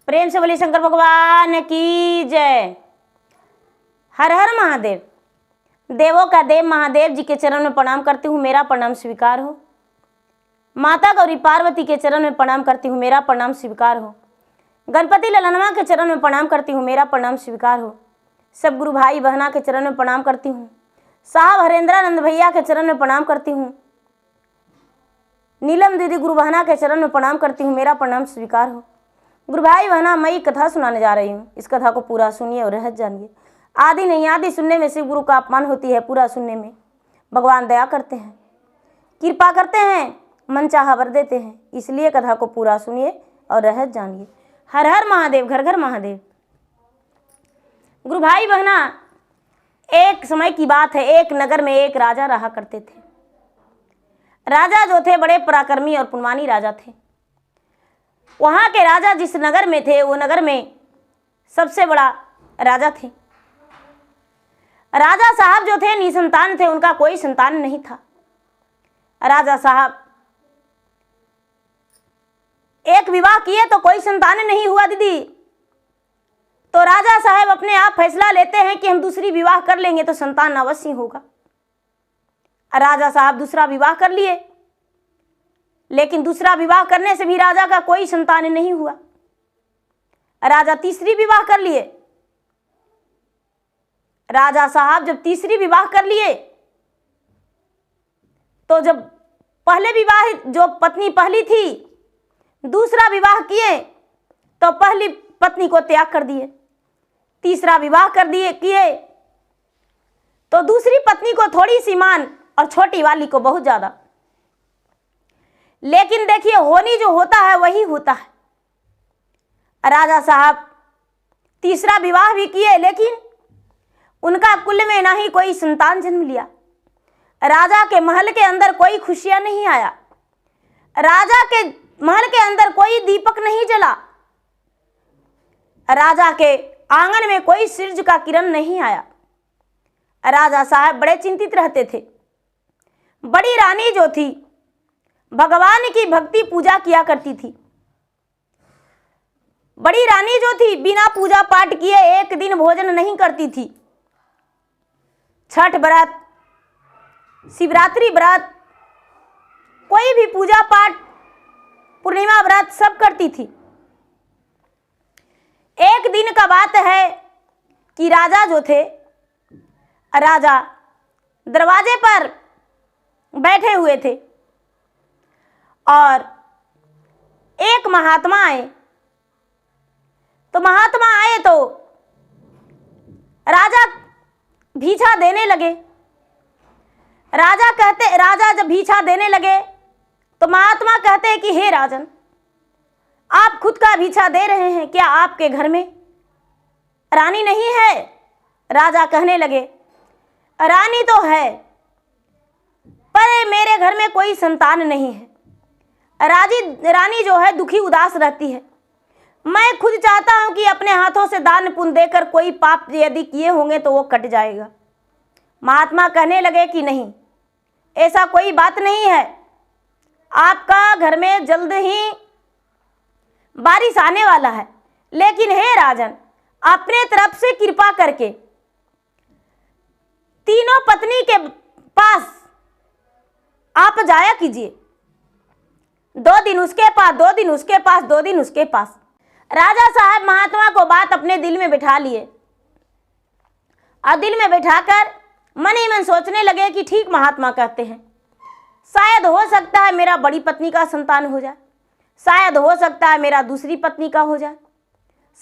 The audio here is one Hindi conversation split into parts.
प्रेम से बोलिए शंकर भगवान की जय। हर हर महादेव। देवों का देव महादेव जी के चरण में प्रणाम करती हूँ, मेरा प्रणाम स्वीकार हो। माता गौरी पार्वती के चरण में प्रणाम करती हूँ, मेरा प्रणाम स्वीकार हो। गणपति ललनवा के चरण में प्रणाम करती हूँ, मेरा प्रणाम स्वीकार हो। सब गुरु भाई बहना के चरण में प्रणाम करती हूँ। साहब हरेंद्रानंद भैया के चरण में प्रणाम करती हूँ। नीलम दीदी गुरु बहना के चरण में प्रणाम करती हूँ, मेरा प्रणाम स्वीकार हो। गुरु भाई बहना, मैं एक कथा सुनाने जा रही हूँ, इस कथा को पूरा सुनिए और रहस्य जानिए। आदि नहीं आदि सुनने में शिव गुरु का अपमान होती है, पूरा सुनने में भगवान दया करते हैं, कृपा करते हैं, मन चाहा वर देते हैं। इसलिए कथा को पूरा सुनिए और रहस्य जानिए। हर हर महादेव, घर घर महादेव। गुरु भाई बहना, एक समय की बात है, एक नगर में एक राजा रहा करते थे। राजा जो थे बड़े पराक्रमी और पुण्यवानी राजा थे। वहाँ के राजा जिस नगर में थे वो नगर में सबसे बड़ा राजा थे। राजा साहब जो थे निसंतान थे, उनका कोई संतान नहीं था। राजा साहब एक विवाह किए तो कोई संतान नहीं हुआ दीदी, तो राजा साहब अपने आप फैसला लेते हैं कि हम दूसरी विवाह कर लेंगे तो संतान अवश्य होगा। राजा साहब दूसरा विवाह कर लिए, लेकिन दूसरा विवाह करने से भी राजा का कोई संतान नहीं हुआ। राजा तीसरी विवाह कर लिए। राजा साहब जब तीसरी विवाह कर लिए तो जब पहले विवाह जो पत्नी पहली थी, दूसरा विवाह किए तो पहली पत्नी को त्याग कर दिए। तीसरा विवाह कर दिए किए तो दूसरी पत्नी को थोड़ी सी मान और छोटी वाली को बहुत ज्यादा। लेकिन देखिए, होनी जो होता है वही होता है। राजा साहब तीसरा विवाह भी किए, लेकिन उनका कुल में ना ही कोई संतान जन्म लिया। राजा के महल के अंदर कोई खुशियां नहीं आया। राजा के महल के अंदर कोई दीपक नहीं जला। राजा के आंगन में कोई सूरज का किरण नहीं आया। राजा साहब बड़े चिंतित रहते थे। बड़ी रानी जो थी भगवान की भक्ति पूजा किया करती थी। बड़ी रानी जो थी बिना पूजा पाठ किए एक दिन भोजन नहीं करती थी। छठ व्रत, शिवरात्रि व्रत, कोई भी पूजा पाठ, पूर्णिमा व्रत सब करती थी। एक दिन का बात है कि राजा जो थे, राजा दरवाजे पर बैठे हुए थे और एक महात्मा आए। तो महात्मा आए तो राजा भीछा देने लगे। राजा जब भीछा देने लगे तो महात्मा कहते हैं कि हे राजन, आप खुद का भीछा दे रहे हैं, क्या आपके घर में रानी नहीं है? राजा कहने लगे, रानी तो है पर मेरे घर में कोई संतान नहीं है। रानी जो है दुखी उदास रहती है। मैं खुद चाहता हूं कि अपने हाथों से दान पुण्य देकर कोई पाप यदि किए होंगे तो वो कट जाएगा। महात्मा कहने लगे कि नहीं, ऐसा कोई बात नहीं है, आपका घर में जल्द ही बारिश आने वाला है। लेकिन हे राजन, अपने तरफ से कृपा करके तीनों पत्नी के पास आप जाया कीजिए। 2 दिन उसके पास, 2 दिन उसके पास, 2 दिन उसके पास। राजा साहब महात्मा को बात अपने दिल में बिठा लिए और दिल में बिठाकर मन ही मन सोचने लगे कि ठीक महात्मा कहते हैं, शायद हो सकता है मेरा बड़ी पत्नी का संतान हो जाए, शायद हो सकता है मेरा दूसरी पत्नी का हो जाए,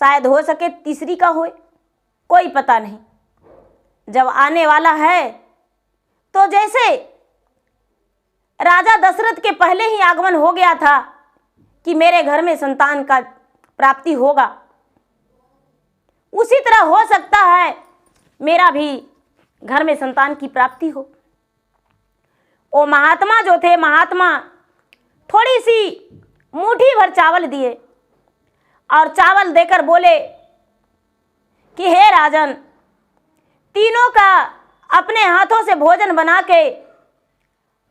शायद हो सके तीसरी का होए, कोई पता नहीं। जब आने वाला है तो जैसे राजा दशरथ के पहले ही आगमन हो गया था कि मेरे घर में संतान का प्राप्ति होगा, उसी तरह हो सकता है मेरा भी घर में संतान की प्राप्ति हो। वो महात्मा जो थे, महात्मा थोड़ी सी मुट्ठी भर चावल दिए और चावल देकर बोले कि हे राजन, तीनों का अपने हाथों से भोजन बना के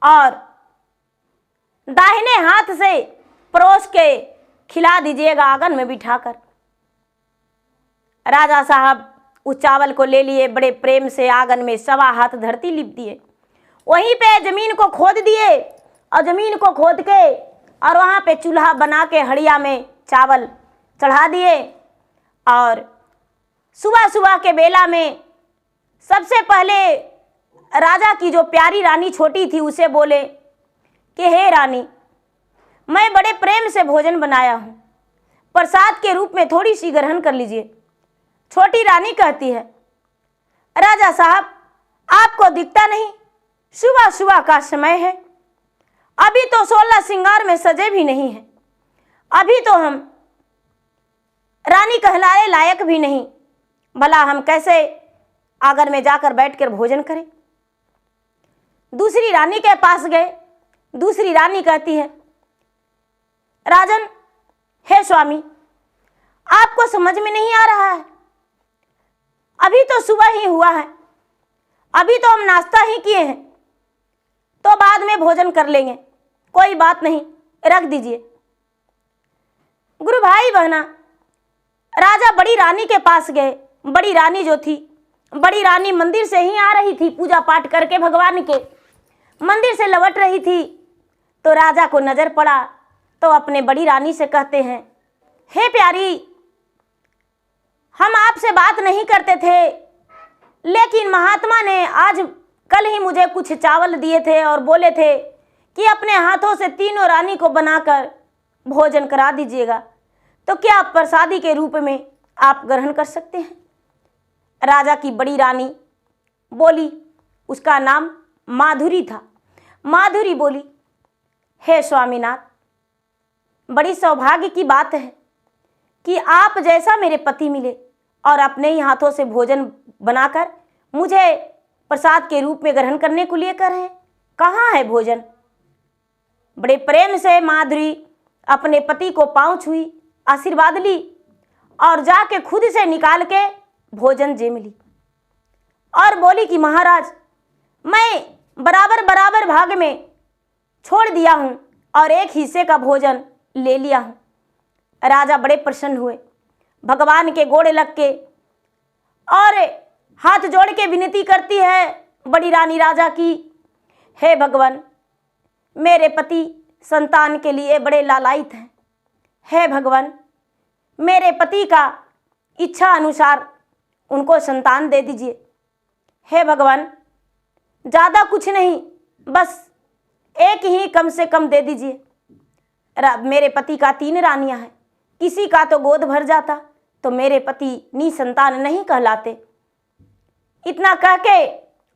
और दाहिने हाथ से परोस के खिला दीजिएगा आंगन में बिठाकर। राजा साहब उस चावल को ले लिए, बड़े प्रेम से आंगन में 1.25 हाथ धरती लिप दिए, वहीं पे जमीन को खोद दिए और जमीन को खोद के और वहाँ पे चूल्हा बना के हड़िया में चावल चढ़ा दिए। और सुबह सुबह के बेला में सबसे पहले राजा की जो प्यारी रानी छोटी थी उसे बोले कि हे रानी, मैं बड़े प्रेम से भोजन बनाया हूँ, प्रसाद के रूप में थोड़ी सी ग्रहण कर लीजिए। छोटी रानी कहती है, राजा साहब आपको दिखता नहीं, सुबह सुबह का समय है, अभी तो 16 श्रृंगार में सजे भी नहीं है, अभी तो हम रानी कहलाए लायक भी नहीं, भला हम कैसे आंगन में जाकर बैठकर भोजन करें। दूसरी रानी के पास गए, दूसरी रानी कहती है, राजन, हे स्वामी, आपको समझ में नहीं आ रहा है, अभी तो सुबह ही हुआ है, अभी तो हम नाश्ता ही किए हैं, तो बाद में भोजन कर लेंगे, कोई बात नहीं, रख दीजिए। गुरु भाई बहना, राजा बड़ी रानी के पास गए। बड़ी रानी जो थी, बड़ी रानी मंदिर से ही आ रही थी, पूजा पाठ करके भगवान के मंदिर से लौट रही थी, तो राजा को नजर पड़ा, तो अपने बड़ी रानी से कहते हैं, हे प्यारी, हम आपसे बात नहीं करते थे, लेकिन महात्मा ने आज कल ही मुझे कुछ चावल दिए थे और बोले थे कि अपने हाथों से तीनों रानी को बनाकर भोजन करा दीजिएगा, तो क्या आप प्रसादी के रूप में आप ग्रहण कर सकते हैं। राजा की बड़ी रानी बोली, उसका नाम माधुरी था। माधुरी बोली, हे स्वामीनाथ, बड़ी सौभाग्य की बात है कि आप जैसा मेरे पति मिले और अपने ही हाथों से भोजन बनाकर मुझे प्रसाद के रूप में ग्रहण करने को लेकर हैं। कहाँ है भोजन। बड़े प्रेम से माधुरी अपने पति को पाँव छुई, आशीर्वाद ली और जाके खुद से निकाल के भोजन जे मिली और बोली कि महाराज, मैं बराबर बराबर भाग में छोड़ दिया हूँ और एक हिस्से का भोजन ले लिया हूँ। राजा बड़े प्रसन्न हुए, भगवान के गोड़ लग के और हाथ जोड़ के विनती करती है बड़ी रानी राजा की, हे भगवान, मेरे पति संतान के लिए बड़े लालायित हैं, हे भगवान, मेरे पति का इच्छा अनुसार उनको संतान दे दीजिए। हे भगवान, ज़्यादा कुछ नहीं, बस एक ही कम से कम दे दीजिए। मेरे पति का 3 रानियां हैं, किसी का तो गोद भर जाता तो मेरे पति निसंतान नहीं कहलाते। इतना कह के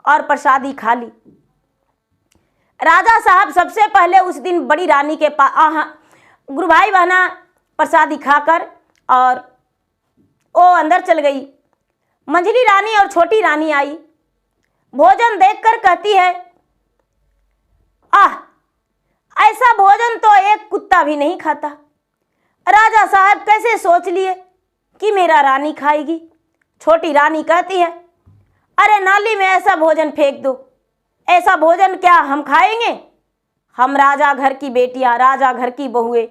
और प्रसादी खा ली। राजा साहब सबसे पहले उस दिन बड़ी रानी के पास, गुरु भाई बहना, प्रसादी खाकर और वो अंदर चल गई। मंझली रानी और छोटी रानी आई, भोजन देखकर कहती है, आह, ऐसा भोजन तो एक कुत्ता भी नहीं खाता। राजा साहब कैसे सोच लिए कि मेरा रानी खाएगी। छोटी रानी कहती है, अरे नाली में ऐसा भोजन फेंक दो, ऐसा भोजन क्या हम खाएंगे। हम राजा घर की बेटियां, राजा घर की बहुएं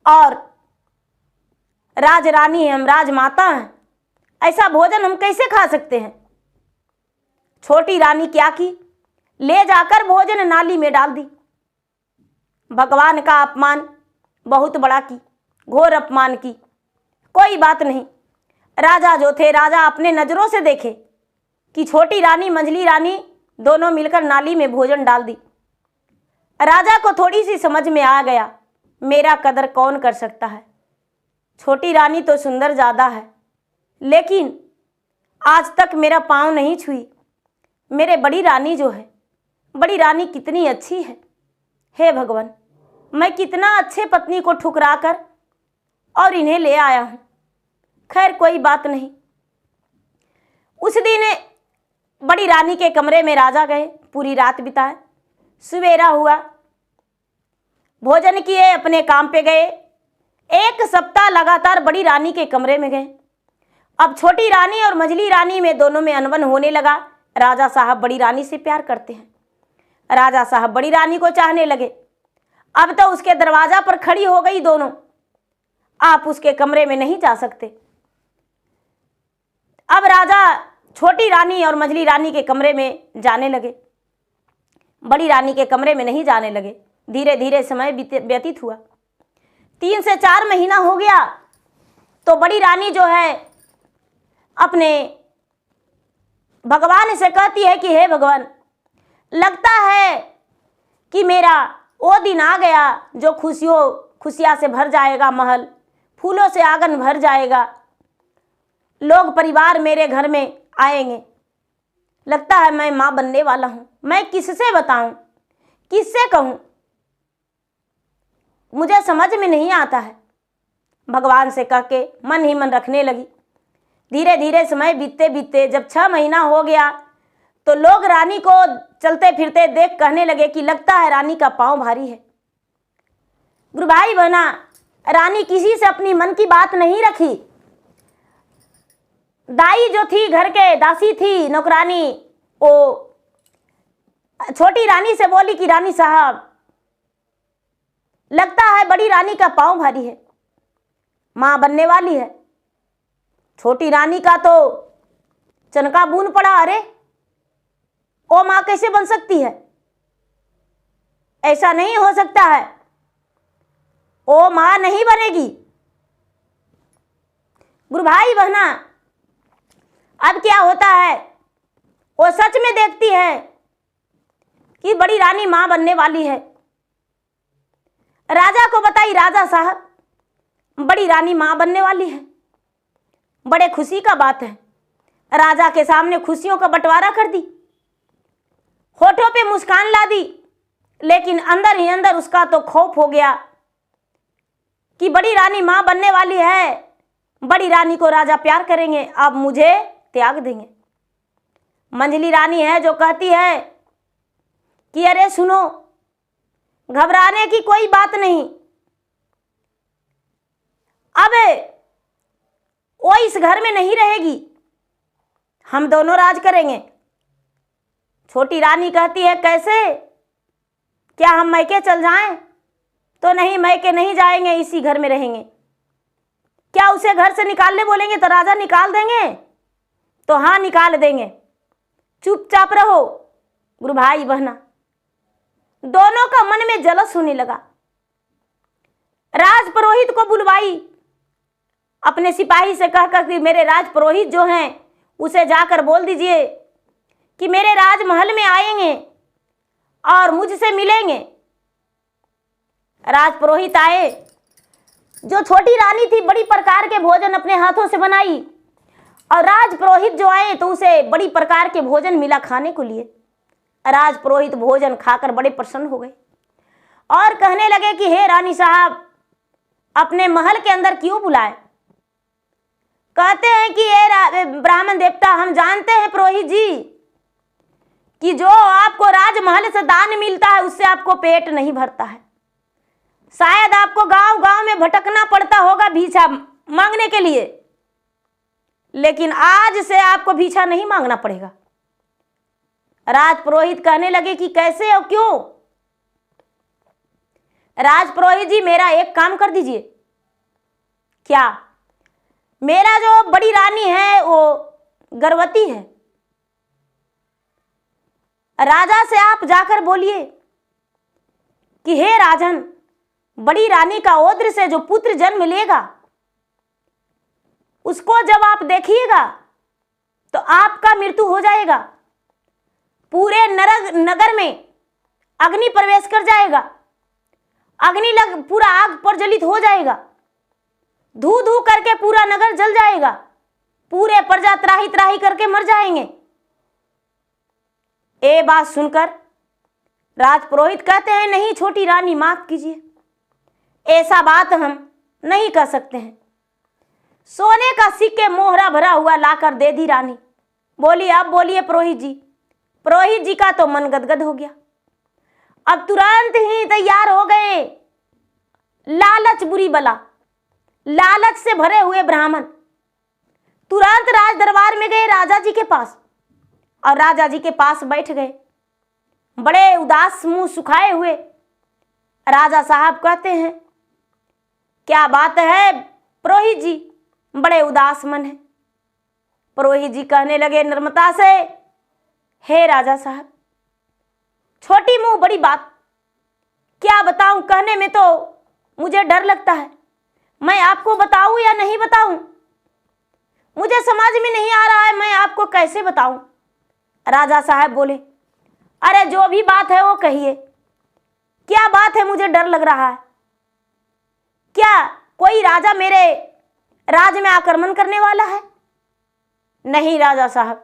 और राजरानी हैं, हम राजमाता हैं, ऐसा भोजन हम कैसे खा सकते हैं। छोटी रानी क्या की, ले जाकर भोजन नाली में डाल दी। भगवान का अपमान बहुत बड़ा की, घोर अपमान की। कोई बात नहीं, राजा जो थे, राजा अपने नज़रों से देखे कि छोटी रानी मंझली रानी दोनों मिलकर नाली में भोजन डाल दी। राजा को थोड़ी सी समझ में आ गया, मेरा कदर कौन कर सकता है। छोटी रानी तो सुंदर ज़्यादा है, लेकिन आज तक मेरा पाँव नहीं छुई। मेरे बड़ी रानी जो है, बड़ी रानी कितनी अच्छी है। हे भगवान, मैं कितना अच्छे पत्नी को ठुकरा कर और इन्हें ले आया हूँ। खैर कोई बात नहीं। उस दिन बड़ी रानी के कमरे में राजा गए, पूरी रात बिताए। सवेरा हुआ, भोजन किए, अपने काम पे गए। 1 सप्ताह लगातार बड़ी रानी के कमरे में गए। अब छोटी रानी और मंझली रानी में दोनों में अनबन होने लगा। राजा साहब बड़ी रानी से प्यार करते हैं, राजा साहब बड़ी रानी को चाहने लगे। अब तो उसके दरवाजा पर खड़ी हो गई दोनों, आप उसके कमरे में नहीं जा सकते। अब राजा छोटी रानी और मंझली रानी के कमरे में जाने लगे, बड़ी रानी के कमरे में नहीं जाने लगे। धीरे धीरे समय व्यतीत हुआ, 3 से 4 महीना हो गया तो बड़ी रानी जो है अपने भगवान से कहती है कि हे भगवान, लगता है कि मेरा वो दिन आ गया जो खुशियाँ से भर जाएगा, महल फूलों से आंगन भर जाएगा, लोग परिवार मेरे घर में आएंगे। लगता है मैं माँ बनने वाला हूँ, मैं किससे बताऊँ, किससे कहूँ, मुझे समझ में नहीं आता है। भगवान से कह के मन ही मन रखने लगी। धीरे धीरे समय बीतते बीतते जब 6 महीना हो गया तो लोग रानी को चलते फिरते देख कहने लगे कि लगता है रानी का पाँव भारी है। गुरु भाई बहना, रानी किसी से अपनी मन की बात नहीं रखी। दाई जो थी, घर के दासी थी, नौकरानी, वो छोटी रानी से बोली कि रानी साहब, लगता है बड़ी रानी का पाँव भारी है, माँ बनने वाली है। छोटी रानी का तो चनका बून पड़ा। अरे ओ माँ कैसे बन सकती है, ऐसा नहीं हो सकता है, ओ माँ नहीं बनेगी। गुरु भाई बहना, अब क्या होता है, वो सच में देखती है कि बड़ी रानी माँ बनने वाली है। राजा को बताई, राजा साहब बड़ी रानी माँ बनने वाली है। बड़े खुशी का बात है। राजा के सामने खुशियों का बंटवारा कर दी, होठों पे मुस्कान ला दी, लेकिन अंदर ही अंदर उसका तो खौफ हो गया कि बड़ी रानी माँ बनने वाली है, बड़ी रानी को राजा प्यार करेंगे, अब मुझे त्याग देंगे। मंझली रानी है जो कहती है कि अरे सुनो, घबराने की कोई बात नहीं, अब वो इस घर में नहीं रहेगी, हम दोनों राज करेंगे। छोटी रानी कहती है कैसे, क्या हम मैके चल जाएं? तो नहीं, मैके नहीं जाएंगे, इसी घर में रहेंगे। क्या उसे घर से निकालने बोलेंगे तो राजा निकाल देंगे? तो हाँ, निकाल देंगे, चुपचाप रहो। गुरु भाई बहना, दोनों का मन में जलस होने लगा। राज पुरोहित को बुलवाई, अपने सिपाही से कहकर कि मेरे राज पुरोहित जो हैं उसे जाकर बोल दीजिए कि मेरे राजमहल में आएंगे और मुझसे मिलेंगे। राज पुरोहित आए। जो छोटी रानी थी बड़ी प्रकार के भोजन अपने हाथों से बनाई, और राज पुरोहित जो आए तो उसे बड़ी प्रकार के भोजन मिला खाने को लिए। राज पुरोहित भोजन खाकर बड़े प्रसन्न हो गए और कहने लगे कि हे रानी साहब, अपने महल के अंदर क्यों बुलाए? कहते हैं कि ये ब्राह्मण देवता, हम जानते हैं पुरोहित जी कि जो आपको राजमहल से दान मिलता है उससे आपको पेट नहीं भरता है। शायद आपको गांव गांव में भटकना पड़ता होगा भिक्षा मांगने के लिए, लेकिन आज से आपको भिक्षा नहीं मांगना पड़ेगा। राज पुरोहित कहने लगे कि कैसे और क्यों? राज पुरोहित जी, मेरा एक काम कर दीजिए। क्या? मेरा जो बड़ी रानी है वो गर्भवती है। राजा से आप जाकर बोलिए कि हे राजन, बड़ी रानी का औद्र से जो पुत्र जन्म लेगा उसको जब आप देखिएगा तो आपका मृत्यु हो जाएगा, पूरे नगर में अग्नि प्रवेश कर जाएगा, अग्नि लग पूरा आग प्रज्वलित हो जाएगा, धू धू करके पूरा नगर जल जाएगा, पूरे प्रजा त्राही त्राही करके मर जाएंगे। ये बात सुनकर राज पुरोहित कहते हैं नहीं छोटी रानी, माफ कीजिए, ऐसा बात हम नहीं कर सकते हैं। सोने का सिक्के मोहरा भरा हुआ लाकर दे दी रानी। बोली अब बोलिए पुरोहित जी। पुरोहित जी का तो मन गदगद हो गया। अब तुरंत ही तैयार हो गए। लालच बुरी बला, लालच से भरे हुए ब्राह्मण तुरंत राज दरबार में गए राजा जी के पास और राजा जी के पास बैठ गए, बड़े उदास मुंह सुखाए हुए। राजा साहब कहते हैं क्या बात है पुरोहित जी, बड़े उदास मन है, पुरोहित जी कहने लगे नम्रता से, हे राजा साहब, छोटी मुंह बड़ी बात, क्या बताऊं, कहने में तो मुझे डर लगता है। मैं आपको बताऊं या नहीं बताऊं, मुझे समझ में नहीं आ रहा है, मैं आपको कैसे बताऊं। राजा साहब बोले, अरे जो भी बात है वो कहिए, क्या बात है, मुझे डर लग रहा है। क्या कोई राजा मेरे राज में आक्रमण करने वाला है? नहीं राजा साहब।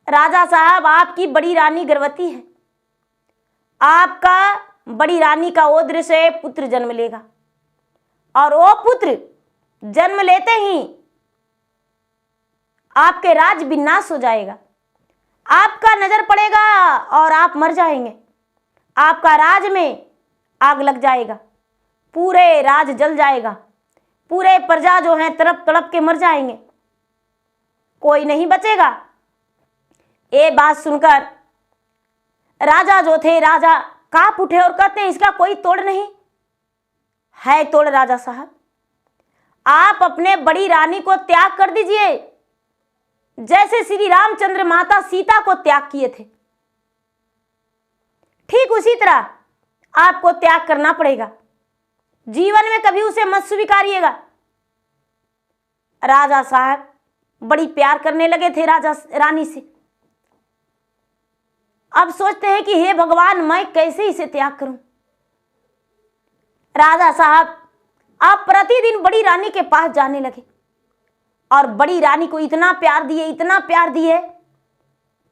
राजा साहब, आपकी बड़ी रानी गर्भवती है, आपका बड़ी रानी का ओद्र से पुत्र जन्म लेगा, और वो पुत्र जन्म लेते ही आपके राज विनाश हो जाएगा, आपका नजर पड़ेगा और आप मर जाएंगे, आपका राज में आग लग जाएगा, पूरे राज जल जाएगा, पूरे प्रजा जो है तड़प तड़प के मर जाएंगे, कोई नहीं बचेगा। ये बात सुनकर राजा जो थे, राजा कांप उठे और कहते हैं इसका कोई तोड़ नहीं है। तोड़ राजा साहब, आप अपने बड़ी रानी को त्याग कर दीजिए, जैसे श्री रामचंद्र माता सीता को त्याग किए थे, ठीक उसी तरह आपको त्याग करना पड़ेगा, जीवन में कभी उसे मत स्वीकारिएगा। राजा साहब बड़ी प्यार करने लगे थे राजा रानी से। अब सोचते हैं कि हे भगवान, मैं कैसे इसे त्याग करूं। राजा साहब आप प्रतिदिन बड़ी रानी के पास जाने लगे और बड़ी रानी को इतना प्यार दिए, इतना प्यार दिए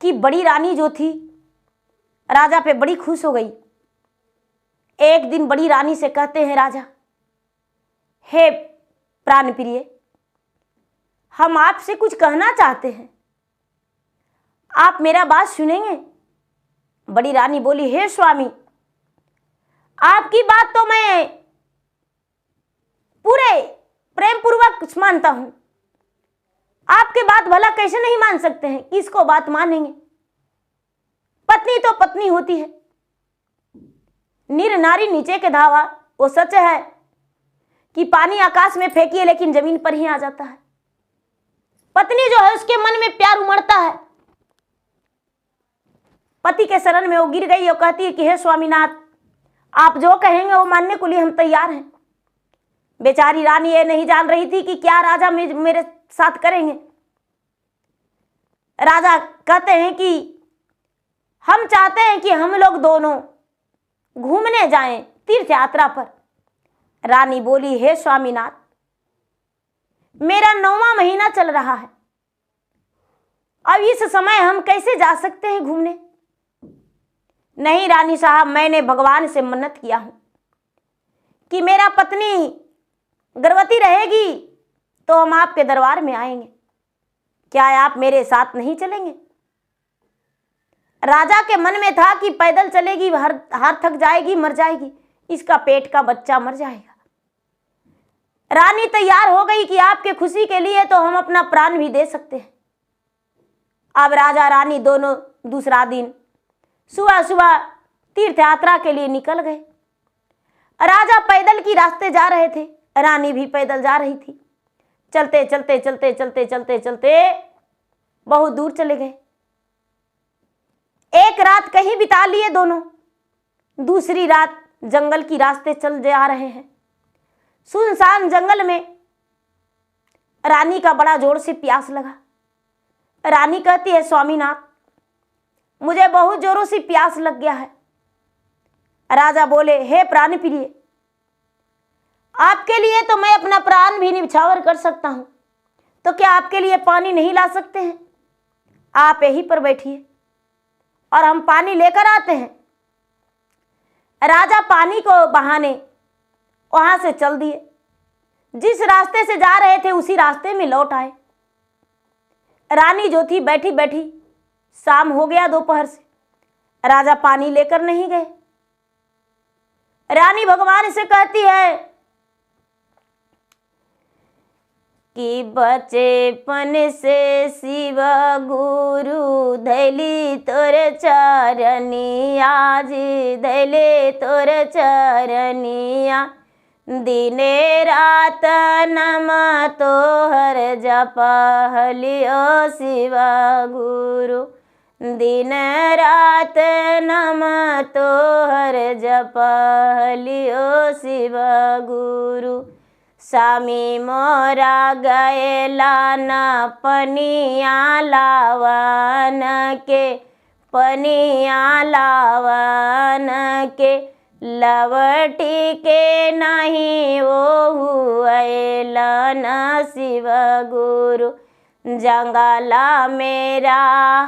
कि बड़ी रानी जो थी राजा पे बड़ी खुश हो गई। एक दिन बड़ी रानी से कहते हैं राजा, हे प्राण प्रिय, हम आपसे कुछ कहना चाहते हैं, आप मेरा बात सुनेंगे? बड़ी रानी बोली, हे स्वामी, आपकी बात तो मैं पूरे प्रेम पूर्वक मानता हूं, आपके बात भला कैसे नहीं मान सकते हैं, किसको बात मानेंगे, पत्नी तो पत्नी होती है, निर नारी नीचे के धावा। वो सच है कि पानी आकाश में फेंकिए लेकिन जमीन पर ही आ जाता है। पत्नी जो है उसके मन में प्यार उमड़ता है, पति के शरण में वो गिर गई और कहती है कि हे स्वामीनाथ, आप जो कहेंगे वो मानने के लिए हम तैयार हैं। बेचारी रानी ये नहीं जान रही थी कि क्या राजा मेरे साथ करेंगे। राजा कहते हैं कि हम चाहते हैं कि हम लोग दोनों घूमने जाएं तीर्थ यात्रा पर। रानी बोली, हे स्वामीनाथ, मेरा 9वां महीना चल रहा है, अब इस समय हम कैसे जा सकते हैं घूमने? नहीं रानी साहब, मैंने भगवान से मन्नत किया हूं कि मेरा पत्नी गर्भवती रहेगी तो हम आपके दरबार में आएंगे, क्या आप मेरे साथ नहीं चलेंगे? राजा के मन में था कि पैदल चलेगी, हार थक जाएगी, मर जाएगी, इसका पेट का बच्चा मर जाएगा। रानी तैयार हो गई कि आपके खुशी के लिए तो हम अपना प्राण भी दे सकते हैं। अब राजा रानी दोनों दूसरा दिन सुबह सुबह तीर्थ यात्रा के लिए निकल गए। राजा पैदल की रास्ते जा रहे थे, रानी भी पैदल जा रही थी। चलते चलते चलते चलते चलते चलते बहुत दूर चले गए। एक रात कहीं बिता लिए दोनों, दूसरी रात जंगल की रास्ते चल जा रहे हैं। सुनसान जंगल में रानी का बड़ा जोर से प्यास लगा। रानी कहती है, स्वामीनाथ, मुझे बहुत जोरों से प्यास लग गया है। राजा बोले, हे प्राण प्रिय, आपके लिए तो मैं अपना प्राण भी निछावर कर सकता हूं, तो क्या आपके लिए पानी नहीं ला सकते हैं? आप यहीं पर बैठिए और हम पानी लेकर आते हैं। राजा पानी को बहाने वहां से चल दिए। जिस रास्ते से जा रहे थे उसी रास्ते में लौट आए। रानी जो थी बैठी बैठी, शाम हो गया दोपहर से, राजा पानी लेकर नहीं गए। रानी भगवान से कहती है कि बचपन से शिव गुरु धैली तोर चरनिया, जी धैले तोर चरनिया, दिने रात नम तोहर जपहलियो शिव गुरु। दिन रात नम तोहर जपहलियो शिव गुरु। स्वामी मोरा गएला न पनिया लावन के, पनिया लावन के। लवटी के नहीं वो अलन शिव गुरु। जंगला मेरा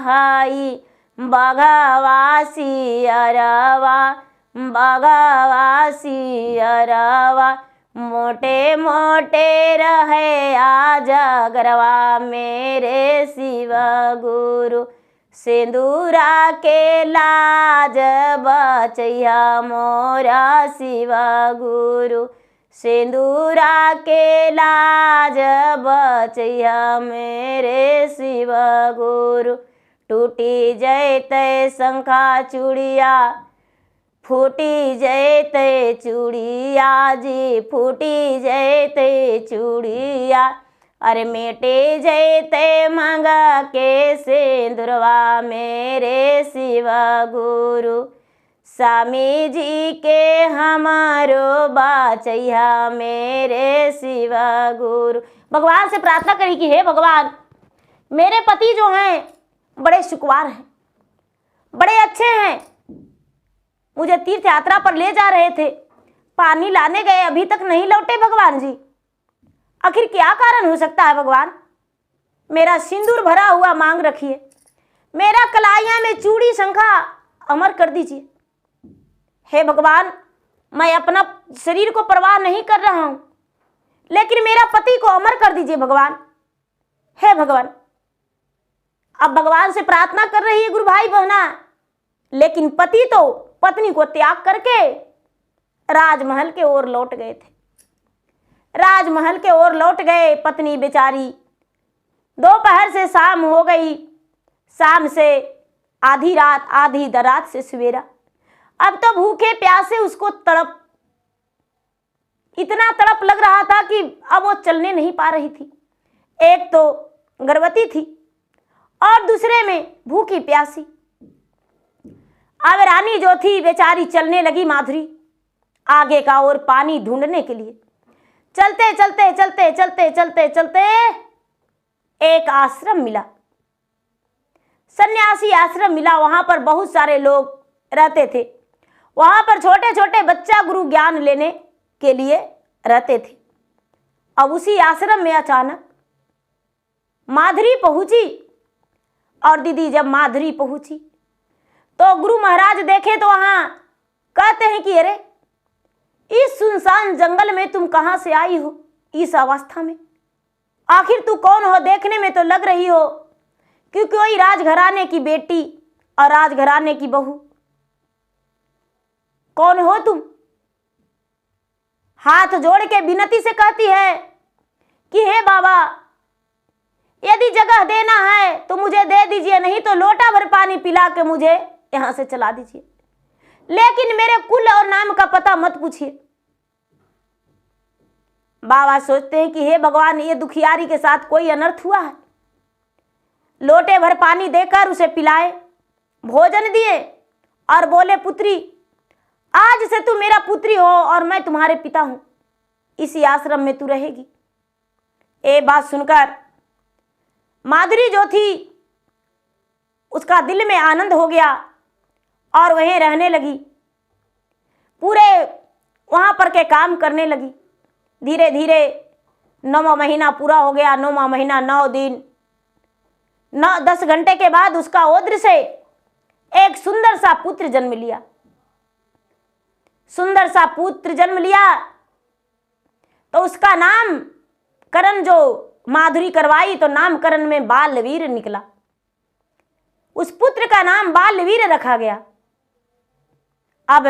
हाई बघवासी अरवा, बघवासी अरवा। मोटे मोटे रहे आज गरवा मेरे शिव गुरु। सिंदूरा के लाज बचैया मोरा शिव गुरु। सिंदूरा के लाज बचैया मेरे शिव गुरु। टूटी जैते शंखा चूड़िया, फूटी जैते चूड़िया जी, फूटी जैते चूड़िया। अरे मेटे जैते मांगा के सिंदूरवा मेरे शिव गुरु। स्वामी जी के हमारो बाचैया मेरे शिव गुरु। भगवान से प्रार्थना करी कि हे भगवान, मेरे पति जो हैं बड़े सुकुमार हैं, बड़े अच्छे हैं, मुझे तीर्थ यात्रा पर ले जा रहे थे, पानी लाने गए, अभी तक नहीं लौटे भगवान जी। आखिर क्या कारण हो सकता है भगवान? मेरा सिंदूर भरा हुआ मांग रखिए, मेरा कलाइयां में चूड़ी शंखा अमर कर दीजिए। हे भगवान, मैं अपना शरीर को परवाह नहीं कर रहा हूं, लेकिन मेरा पति को अमर कर दीजिए भगवान। हे भगवान, अब भगवान से प्रार्थना कर रही है गुरु भाई बहना, लेकिन पति तो पत्नी को त्याग करके राजमहल के ओर लौट गए थे। राजमहल के ओर लौट गए। पत्नी बेचारी, दोपहर से शाम हो गई, शाम से आधी रात, आधी रात से सवेरा। अब तो भूखे प्यासे उसको तड़प, इतना तड़प लग रहा था कि अब वो चलने नहीं पा रही थी। एक तो गर्भवती थी और दूसरे में भूखी प्यासी। अब रानी जो थी बेचारी चलने लगी, माधुरी आगे का और पानी ढूंढने के लिए। चलते चलते चलते चलते चलते चलते एक आश्रम मिला, सन्यासी आश्रम मिला। वहां पर बहुत सारे लोग रहते थे। वहां पर छोटे छोटे बच्चा गुरु ज्ञान लेने के लिए रहते थे। अब उसी आश्रम में अचानक माधुरी पहुंची। और दीदी जब माधुरी पहुंची तो गुरु महाराज देखे तो वहां कहते हैं कि अरे इस सुनसान जंगल में तुम कहां से आई हो इस अवस्था में? आखिर तू कौन हो? देखने में तो लग रही हो कि कोई राजघराने की बेटी और राजघराने की बहू। कौन हो तुम? हाथ जोड़ के विनती से कहती है कि हे बाबा, यदि जगह देना है तो मुझे दे दीजिए, नहीं तो लोटा भर पानी पिला के मुझे यहां से चला दीजिए, लेकिन मेरे कुल और नाम का पता मत पूछिए। बाबा सोचते हैं कि हे भगवान, ये दुखियारी के साथ कोई अनर्थ हुआ है। लोटे भर पानी देकर उसे पिलाए, भोजन दिए और बोले, पुत्री आज से तू मेरा पुत्री हो और मैं तुम्हारे पिता हूं, इसी आश्रम में तू रहेगी। ये बात सुनकर माधुरी जो थी उसका दिल में आनंद हो गया और वहीं रहने लगी। पूरे वहां पर के काम करने लगी। धीरे धीरे 9वां महीना पूरा हो गया। 9वां महीना 9 दिन 10 घंटे के बाद उसका ओद्र से एक सुंदर सा पुत्र जन्म लिया। सुंदर सा पुत्र जन्म लिया तो उसका नाम करण जो माधुरी करवाई तो नामकरण में बालवीर निकला। उस पुत्र का नाम बालवीर रखा गया। अब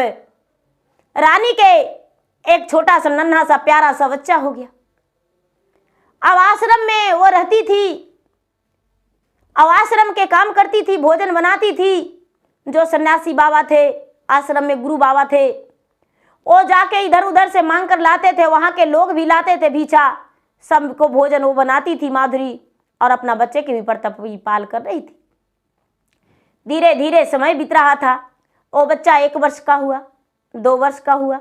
रानी के एक छोटा सा नन्हा सा प्यारा सा बच्चा हो गया। अब आश्रम में वो रहती थी, अब आश्रम के काम करती थी, भोजन बनाती थी। जो सन्यासी बाबा थे आश्रम में, गुरु बाबा थे, वो जाके इधर उधर से मांग कर लाते थे, वहां के लोग भी लाते थे भिक्षा, सबको भोजन वो बनाती थी माधुरी, और अपना बच्चे के भी कर्तव्य पाल कर रही थी। धीरे धीरे समय बीत रहा था। वो बच्चा 1 वर्ष का हुआ, 2 वर्ष का हुआ,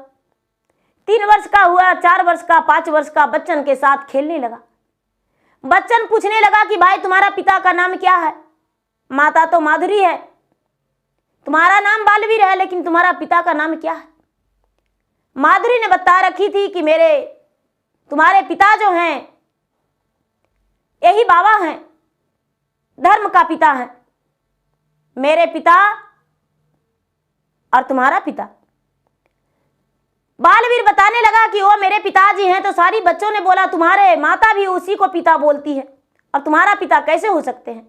3 वर्ष का हुआ, 4 वर्ष का, 5 वर्ष का। बच्चन के साथ खेलने लगा। बच्चन पूछने लगा कि भाई तुम्हारा पिता का नाम क्या है? माता तो माधुरी है, तुम्हारा नाम बालवीर है, लेकिन तुम्हारा पिता का नाम क्या है? माधुरी ने बता रखी थी कि तुम्हारे पिता जो हैं यही बाबा हैं, धर्म का पिता है, मेरे पिता और तुम्हारा पिता। बालवीर बताने लगा कि वो मेरे पिताजी हैं। तो सारी बच्चों ने बोला तुम्हारे माता भी उसी को पिता बोलती है, और तुम्हारा पिता कैसे हो सकते हैं?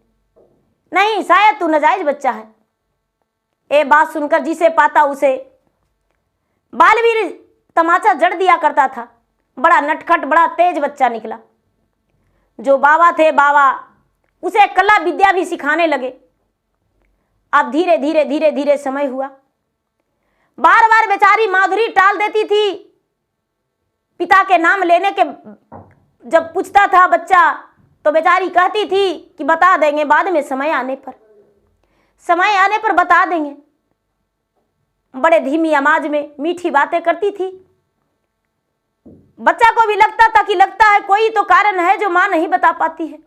नहीं, शायद तू नाजायज बच्चा है। ये बात सुनकर जिसे पाता उसे बालवीर तमाचा जड़ दिया करता था। बड़ा नटखट, बड़ा तेज बच्चा निकला। जो बाबा थे, बाबा उसे कला विद्या भी सिखाने लगे। अब धीरे धीरे धीरे धीरे समय हुआ। बार बार बेचारी माधुरी टाल देती थी। पिता के नाम लेने के जब पूछता था बच्चा तो बेचारी कहती थी कि बता देंगे बाद में, समय आने पर बता देंगे। बड़े धीमी आवाज में मीठी बातें करती थी। बच्चा को भी लगता है कोई तो कारण है जो मां नहीं बता पाती है।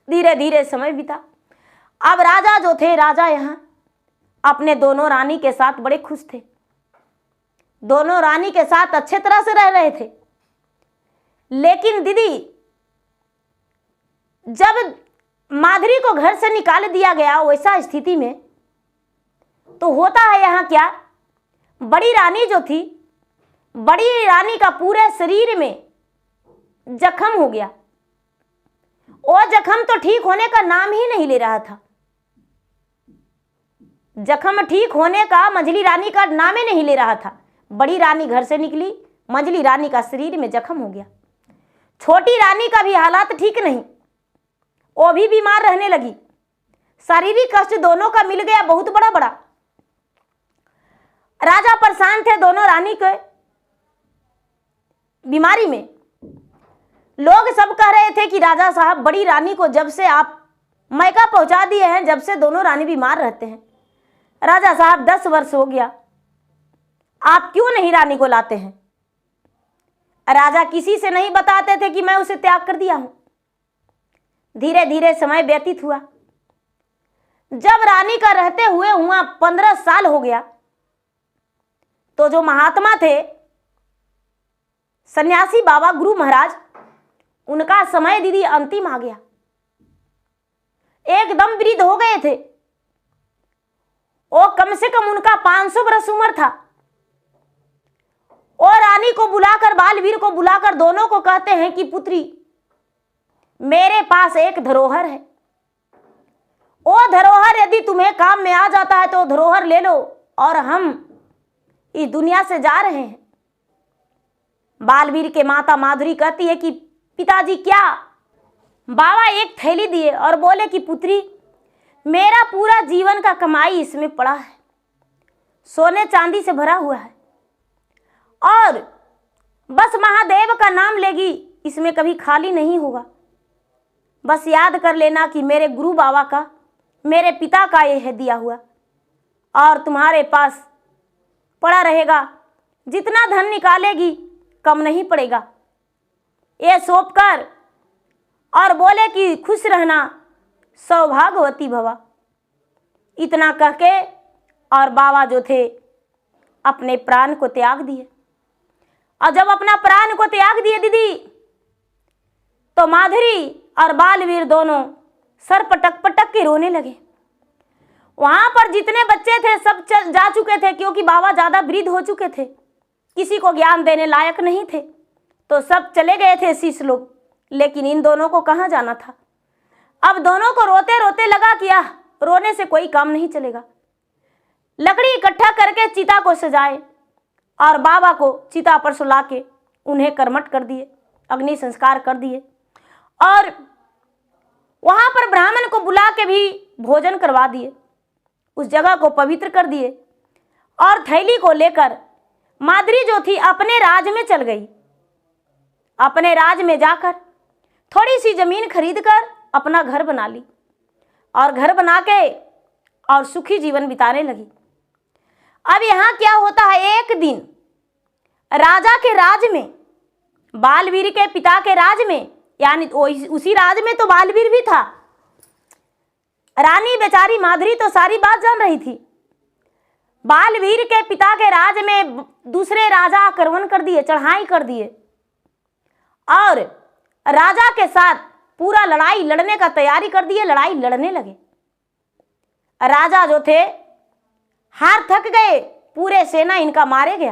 धीरे धीरे समय बीता। अब राजा जो थे, राजा यहाँ अपने दोनों रानी के साथ बड़े खुश थे। दोनों रानी के साथ अच्छे तरह से रह रहे थे। लेकिन दीदी, जब माधुरी को घर से निकाल दिया गया वैसा स्थिति में, तो होता है यहाँ क्या, बड़ी रानी जो थी, बड़ी रानी का पूरे शरीर में जख्म हो गया। वो जख्म तो ठीक होने का नाम ही नहीं ले रहा था। जख्म ठीक होने का मंझली रानी का नाम ही नहीं ले रहा था। बड़ी रानी घर से निकली, मंझली रानी का शरीर में जख्म हो गया। छोटी रानी का भी हालात ठीक नहीं, वो भी बीमार रहने लगी। शारीरिक कष्ट दोनों का मिल गया बहुत बड़ा बड़ा। राजा परेशान थे दोनों रानी के बीमारी में। लोग सब कह रहे थे कि राजा साहब, बड़ी रानी को जब से आप मैका पहुंचा दिए हैं, जब से दोनों रानी बीमार रहते हैं, राजा साहब 10 वर्ष हो गया, आप क्यों नहीं रानी को लाते हैं? राजा किसी से नहीं बताते थे कि मैं उसे त्याग कर दिया हूं। धीरे धीरे समय व्यतीत हुआ। जब रानी का रहते हुए 15 साल हो गया, तो जो महात्मा थे सन्यासी बाबा गुरु महाराज, उनका समय दीदी अंतिम आ गया। एकदम वृद्ध हो गए थे। वो कम से कम उनका 500 वर्ष उम्र था। और रानी को बुलाकर, बालवीर को बुलाकर दोनों को कहते हैं कि पुत्री, मेरे पास एक धरोहर है। वो धरोहर यदि तुम्हें काम में आ जाता है तो धरोहर ले लो, और हम इस दुनिया से जा रहे हैं। बालवीर के माता माधुरी कहती है कि पिताजी क्या? बाबा एक थैली दिए और बोले कि पुत्री, मेरा पूरा जीवन का कमाई इसमें पड़ा है, सोने चांदी से भरा हुआ है, और बस महादेव का नाम लेगी, इसमें कभी खाली नहीं होगा। बस याद कर लेना कि मेरे गुरु बाबा का, मेरे पिता का यह है दिया हुआ, और तुम्हारे पास पड़ा रहेगा। जितना धन निकालेगी कम नहीं पड़ेगा। ये सौंपकर और बोले कि खुश रहना, सौभाग्यवती भवा। इतना कह के और बाबा जो थे अपने प्राण को त्याग दिए। और जब अपना प्राण को त्याग दिए दीदी, तो माधुरी और बालवीर दोनों सर पटक पटक के रोने लगे। वहां पर जितने बच्चे थे सब जा चुके थे, क्योंकि बाबा ज्यादा वृद्ध हो चुके थे, किसी को ज्ञान देने लायक नहीं थे, तो सब चले गए थे शिष्य लोग। लेकिन इन दोनों को कहाँ जाना था? अब दोनों को रोते रोते लगा कि रोने से कोई काम नहीं चलेगा। लकड़ी इकट्ठा करके चिता को सजाए और बाबा को चिता पर सुला के उन्हें कर्मठ कर दिए, अग्नि संस्कार कर दिए, और वहां पर ब्राह्मण को बुला के भी भोजन करवा दिए, उस जगह को पवित्र कर दिए, और थैली को लेकर माधुरी जो थी अपने राज में चल गई। अपने राज में जाकर थोड़ी सी जमीन खरीद कर अपना घर बना ली और घर बना के और सुखी जीवन बिताने लगी। अब यहाँ क्या होता है, एक दिन राजा के राज में, बालवीर के पिता के राज में, यानी उसी राज में तो बालवीर भी था। रानी बेचारी माधुरी तो सारी बात जान रही थी। बालवीर के पिता के राज में दूसरे राजा आक्रमण कर दिए, चढ़ाई कर दिए और राजा के साथ पूरा लड़ाई लड़ने का तैयारी कर दिए। लड़ाई लड़ने लगे। राजा जो थे हार थक गए, पूरे सेना इनका मारे गया।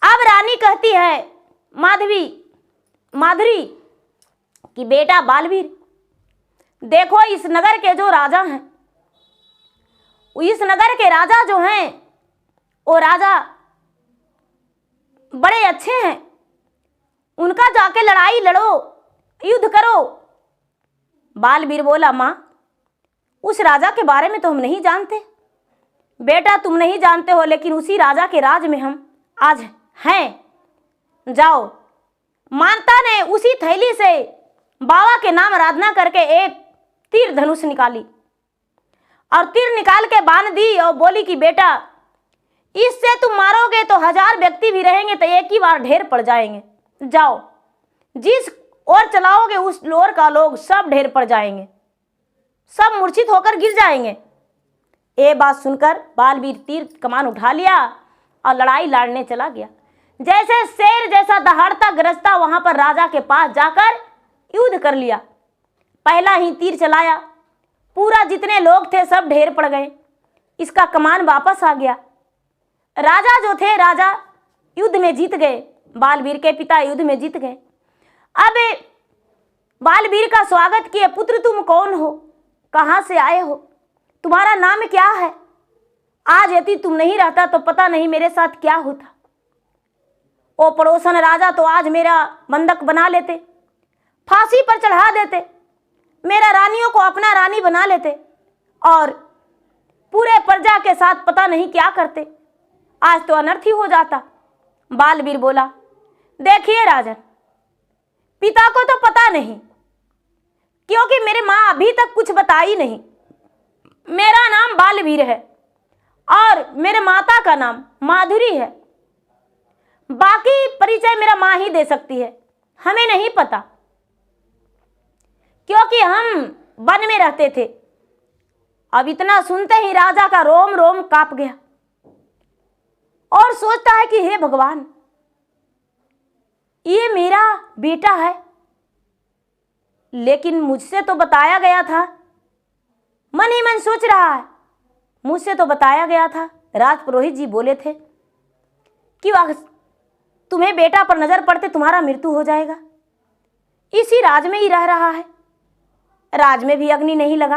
अब रानी कहती है माधुरी कि बेटा बालवीर, देखो इस नगर के जो राजा हैं, इस नगर के राजा जो हैं वो राजा बड़े अच्छे हैं, उनका जाके लड़ाई लड़ो, युद्ध करो। बालवीर बोला, माँ उस राजा के बारे में तो हम नहीं जानते। बेटा तुम नहीं जानते हो, लेकिन उसी राजा के राज में हम आज हैं, जाओ। मानता ने उसी थैली से बाबा के नाम आराधना करके एक तीर धनुष निकाली और तीर निकाल के बांध दी और बोली कि बेटा इससे तुम मारोगे तो 1000 व्यक्ति भी रहेंगे तो एक ही बार ढेर पड़ जाएंगे, जाओ। जिस ओर चलाओगे उस ओर का लोग सब ढेर पड़ जाएंगे, सब मूर्छित होकर गिर जाएंगे। ये बात सुनकर बालवीर तीर कमान उठा लिया और लड़ाई लड़ने चला गया। जैसे शेर जैसा दहाड़ता गरजता वहां पर राजा के पास जाकर युद्ध कर लिया। पहला ही तीर चलाया, पूरा जितने लोग थे सब ढेर पड़ गए। इसका कमान वापस आ गया। राजा जो थे राजा युद्ध में जीत गए, बालवीर के पिता युद्ध में जीत गए। अब बालवीर का स्वागत किए, पुत्र तुम कौन हो, कहाँ से आए हो, तुम्हारा नाम क्या है? आज यदि तुम नहीं रहता तो पता नहीं मेरे साथ क्या होता। ओ पड़ोसन राजा तो आज मेरा बंधक बना लेते, फांसी पर चढ़ा देते, मेरा रानियों को अपना रानी बना लेते और पूरे प्रजा के साथ पता नहीं क्या करते। आज तो अनर्थ ही हो जाता। बालवीर बोला, देखिए राजन, पिता को तो पता नहीं, क्योंकि मेरी माँ अभी तक कुछ बताई नहीं। मेरा नाम बालवीर है और मेरे माता का नाम माधुरी है। बाकी परिचय मेरा माँ ही दे सकती है, हमें नहीं पता, क्योंकि हम वन में रहते थे। अब इतना सुनते ही राजा का रोम रोम कांप गया और सोचता है कि हे भगवान, ये मेरा बेटा है, लेकिन मुझसे तो बताया गया था, मन ही मन सोच रहा है, मुझसे तो बताया गया था, राजपुरोहित जी बोले थे कि तुम्हें बेटा पर नजर पड़ते तुम्हारा मृत्यु हो जाएगा। इसी राज में ही रह रहा है, राज में भी अग्नि नहीं लगा।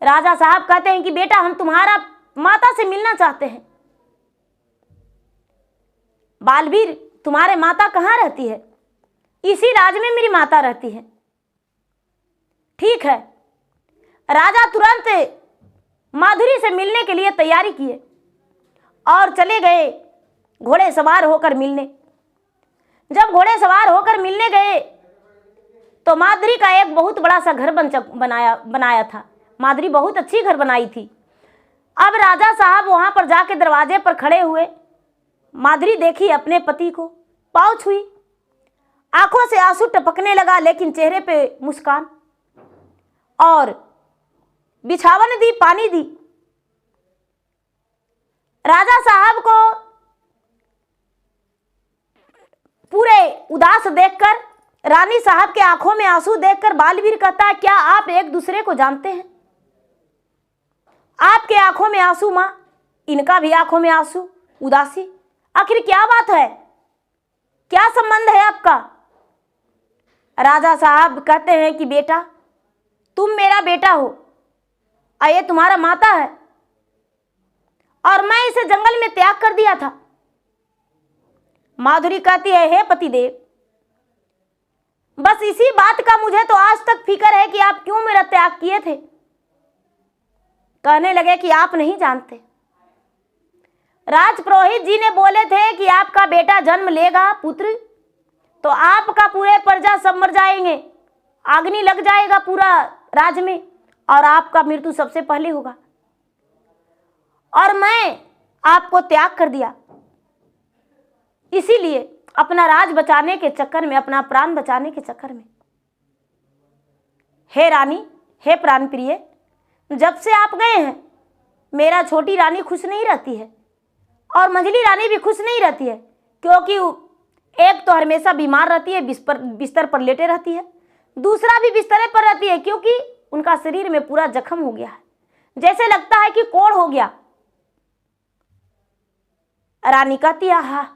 राजा साहब कहते हैं कि बेटा हम तुम्हारा माता से मिलना चाहते हैं। बालवीर, तुम्हारे माता कहाँ रहती है? इसी राज में मेरी माता रहती है। ठीक है। राजा तुरंत माधुरी से मिलने के लिए तैयारी किए और चले गए घोड़े सवार होकर मिलने। जब घोड़े सवार होकर मिलने गए तो माधुरी का एक बहुत बड़ा सा घर बनाया था। माधुरी बहुत अच्छी घर बनाई थी। अब राजा साहब वहां पर जाके दरवाजे पर खड़े हुए। माधुरी देखी अपने पति को, पाँव छुई, आंखों से आंसू टपकने लगा, लेकिन चेहरे पे मुस्कान, और बिछावन दी, पानी दी। राजा साहब को पूरे उदास देखकर, रानी साहब के आंखों में आंसू देखकर बालवीर कहता है, क्या आप एक दूसरे को जानते हैं? आपके आंखों में आंसू मां, इनका भी आंखों में आंसू, उदासी। आखिर क्या बात है, क्या संबंध है आपका? राजा साहब कहते हैं कि बेटा तुम मेरा बेटा हो और ये तुम्हारा माता है, और मैं इसे जंगल में त्याग कर दिया था। माधुरी कहती है, हे पतिदेव, बस इसी बात का मुझे तो आज तक फिक्र है कि आप क्यों मेरा त्याग किए थे। कहने लगे कि आप नहीं जानते, राजपुरोहित जी ने बोले थे कि आपका बेटा जन्म लेगा पुत्र, तो आपका पूरे प्रजा सब मर जाएंगे, अग्नि लग जाएगा पूरा राज में और आपका मृत्यु सबसे पहले होगा। और मैं आपको त्याग कर दिया, इसीलिए अपना राज बचाने के चक्कर में, अपना प्राण बचाने के चक्कर में। हे रानी, हे प्राण प्रिय, जब से आप गए हैं मेरा छोटी रानी खुश नहीं रहती है और मंझली रानी भी खुश नहीं रहती है, क्योंकि एक तो हमेशा बीमार रहती है, बिस्तर पर लेटे रहती है, दूसरा भी बिस्तर पर रहती है क्योंकि उनका शरीर में पूरा जख्म हो गया है, जैसे लगता है कि कोढ़ हो गया। रानी कहती है हाँ,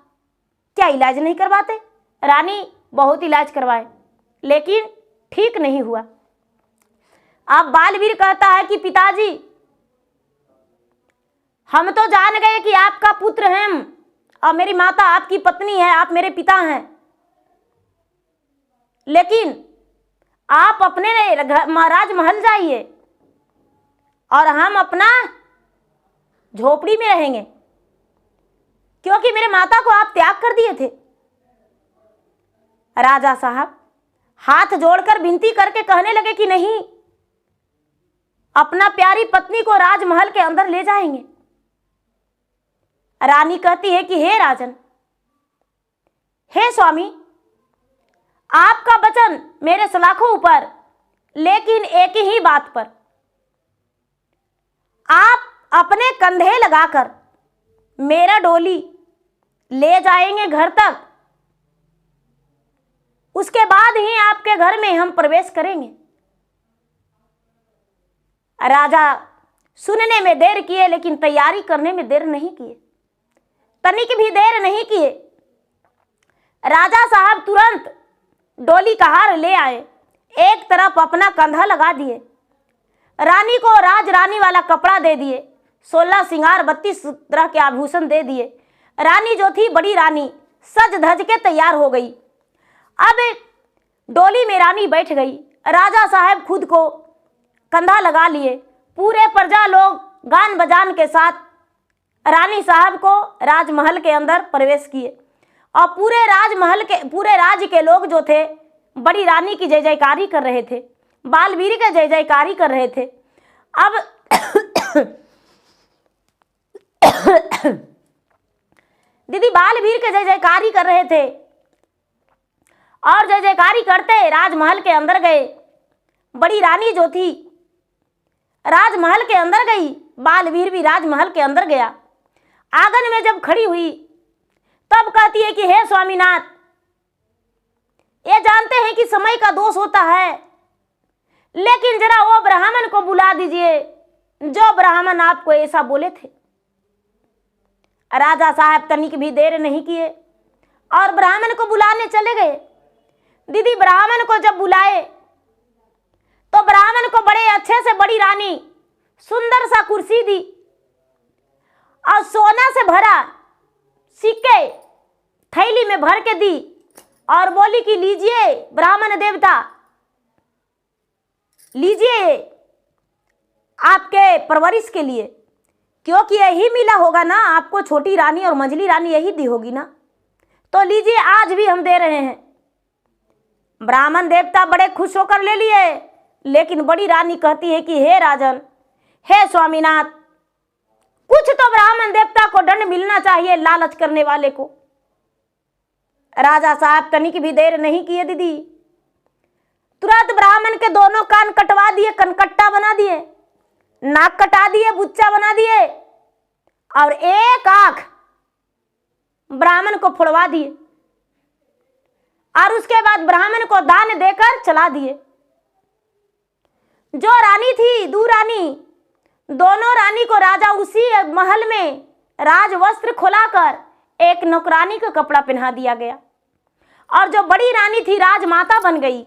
क्या इलाज नहीं करवाते? रानी बहुत इलाज करवाए लेकिन ठीक नहीं हुआ। अब बालवीर कहता है कि पिताजी, हम तो जान गए कि आपका पुत्र हैं और मेरी माता आपकी पत्नी है, आप मेरे पिता हैं, लेकिन आप अपने राजमहल जाइए और हम अपना झोपड़ी में रहेंगे, क्योंकि मेरे माता को आप त्याग कर दिए थे। राजा साहब हाथ जोड़कर विनती करके कहने लगे कि नहीं, अपना प्यारी पत्नी को राजमहल के अंदर ले जाएंगे। रानी कहती है कि हे राजन, हे स्वामी, आपका वचन मेरे सलाखों ऊपर, लेकिन एक ही बात पर, आप अपने कंधे लगाकर मेरा डोली ले जाएंगे घर तक, उसके बाद ही आपके घर में हम प्रवेश करेंगे। राजा सुनने में देर किए लेकिन तैयारी करने में देर नहीं किए, तनिक भी देर नहीं किए। राजा साहब तुरंत डोली का हार ले आए, एक तरफ अपना कंधा लगा दिए, रानी को राज रानी वाला कपड़ा दे दिए, 16 सिंगार 32 तरह के आभूषण दे दिए। रानी जो थी बड़ी रानी सज धज के तैयार हो गई। अब डोली में रानी बैठ गई, राजा साहब खुद को कंधा लगा लिए, पूरे प्रजा लोग गान बजान के साथ रानी साहब को राजमहल के अंदर प्रवेश किए और पूरे राज्य के लोग जो थे बड़ी रानी की जय जयकारी कर रहे थे, बालवीर के जय जयकारी कर रहे थे। अब दीदी बालवीर के जय जयकारी कर रहे थे और जय जयकारी करते राजमहल के अंदर गए। बड़ी रानी जो थी राजमहल के अंदर गई, बालवीर भी राजमहल के अंदर गया। आंगन में जब खड़ी हुई तब कहती है कि हे स्वामीनाथ, ये जानते हैं कि समय का दोष होता है, लेकिन जरा वो ब्राह्मण को बुला दीजिए जो ब्राह्मण आपको ऐसा बोले थे। राजा साहब तनिक भी देर नहीं किए और ब्राह्मण को बुलाने चले गए। दीदी ब्राह्मण को जब बुलाए तो ब्राह्मण को बड़े अच्छे से बड़ी रानी सुंदर सा कुर्सी दी और सोना से भरा सिक्के थैली में भर के दी और बोली कि लीजिए ब्राह्मण देवता, लीजिए आपके परवरिश के लिए, क्योंकि यही मिला होगा ना आपको, छोटी रानी और मंझली रानी यही दी होगी ना, तो लीजिए आज भी हम दे रहे हैं। ब्राह्मण देवता बड़े खुश होकर ले लिए, लेकिन बड़ी रानी कहती है कि हे राजन, हे स्वामीनाथ, कुछ तो ब्राह्मण देवता को दंड मिलना चाहिए लालच करने वाले को। राजा साहब तनिक भी देर नहीं किए दीदी, तुरंत ब्राह्मण के दोनों कान कटवा दिए, कनकट्टा बना दिए, नाक कटा दिए, बुच्चा बना दिए और एक आंख ब्राह्मण को फोड़वा दिए और उसके बाद ब्राह्मण को दान देकर चला दिए। जो रानी थी दू रानी, दोनों रानी को राजा उसी महल में राज वस्त्र खोलाकर एक नौकरानी का कपड़ा पहना दिया गया और जो बड़ी रानी थी राजमाता बन गई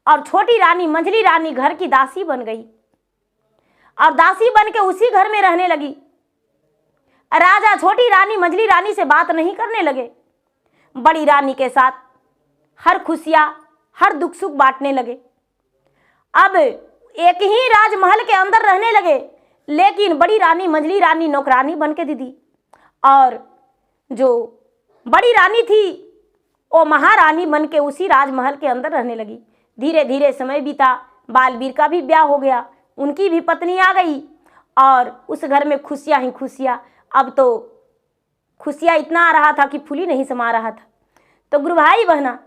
और छोटी रानी मंझली रानी घर की दासी बन गई और दासी बन के उसी घर में रहने लगी। राजा छोटी रानी मंझली रानी से बात नहीं करने लगे, बड़ी रानी के साथ हर खुशियां हर दुख सुख बांटने लगे। अब एक ही राजमहल के अंदर रहने लगे, लेकिन बड़ी रानी मंझली रानी नौकरानी बन के दीदी और जो बड़ी रानी थी वो महारानी बन के उसी राजमहल के अंदर रहने लगी। धीरे धीरे समय बीता, बालवीर का भी ब्याह हो गया, उनकी भी पत्नी आ गई और उस घर में खुशियां ही खुशियां। अब तो खुशियां इतना आ रहा था कि फूली नहीं समा रहा था। तो गुरु भाई बहना,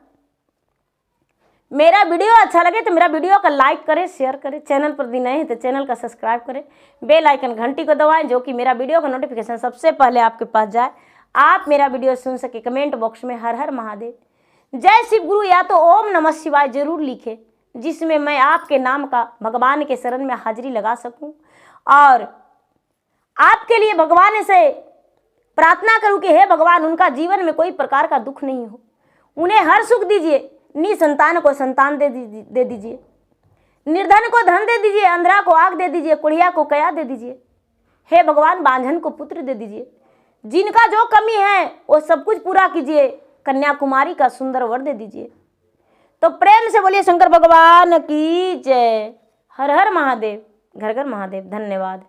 मेरा वीडियो अच्छा लगे तो मेरा वीडियो का लाइक करें, शेयर करें। चैनल पर भी नए हैं तो चैनल का सब्सक्राइब करें, बेल आइकन घंटी को दबाएं, जो कि मेरा वीडियो का नोटिफिकेशन सबसे पहले आपके पास जाए, आप मेरा वीडियो सुन सके। कमेंट बॉक्स में हर हर महादेव, जय शिव गुरु या तो ओम नमः शिवाय जरूर लिखे, जिसमें मैं आपके नाम का भगवान के शरण में हाजिरी लगा सकूं और आपके लिए भगवान से प्रार्थना करूं कि हे भगवान, उनका जीवन में कोई प्रकार का दुख नहीं हो, उन्हें हर सुख दीजिए, निसंतान को संतान दे दीजिए, निर्धन को धन दे दीजिए, अंधरा को आग दे दीजिए, कुड़िया को कया दे दीजिए। हे भगवान, बांझन को पुत्र दे दीजिए, जिनका जो कमी है वो सब कुछ पूरा कीजिए, कन्याकुमारी का सुंदर वर दे दीजिए। तो प्रेम से बोलिए शंकर भगवान की जय। हर हर महादेव, घर घर महादेव। धन्यवाद।